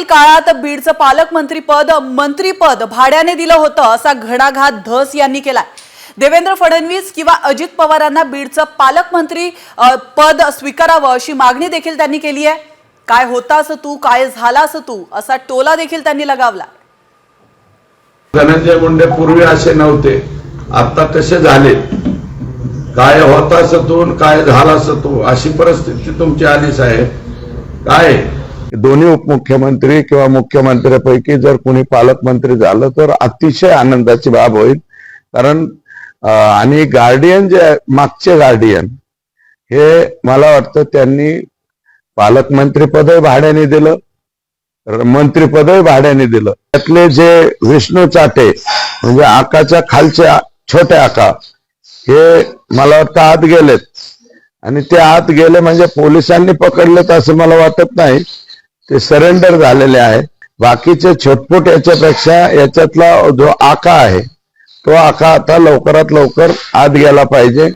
काळात बीडचं पालकमंत्रीपद मंत्रीपद भाड्याने दिलं होतं असा घणाघात धस यांनी केलाय। देवेंद्र फडणवीस किंवा अजित पवारांना बीडचं पालकमंत्री पद स्वीकारावं अशी मागणी देखील त्यांनी केली आहे। काय होतास तू, काय झालास तू असा टोला देखील त्यांनी लगावला। धनंजय मुंडे पूर्वी असे नव्हते, आता कसे झाले, काय होतास तू काय झालास तू अशी परिस्थिती तुमची आली साहेब। काय दोन्ही उपमुख्यमंत्री किंवा मुख्यमंत्र्यांपैकी जर कोणी पालकमंत्री झालं तर अतिशय आनंदाची बाब होईल। कारण आणि गार्डियन जे मागचे गार्डियन हे मला वाटतं त्यांनी पालकमंत्रीपदही भाड्याने दिलं, मंत्रीपदही भाड्याने दिलं। त्यातले जे विष्णू चाटे म्हणजे आकाच्या खालचे छोटे आका हे मला वाटतं आत गेलेत आणि ते आत गेले म्हणजे पोलिसांनी पकडलेत असं मला वाटत नाही, ते सरेंडर झालेले आहे। बाकीचे छोटपोट याच्यापेक्षा याच्यातला जो आका आहे तो आका आता लवकरात लवकर आत गेला पाहिजे।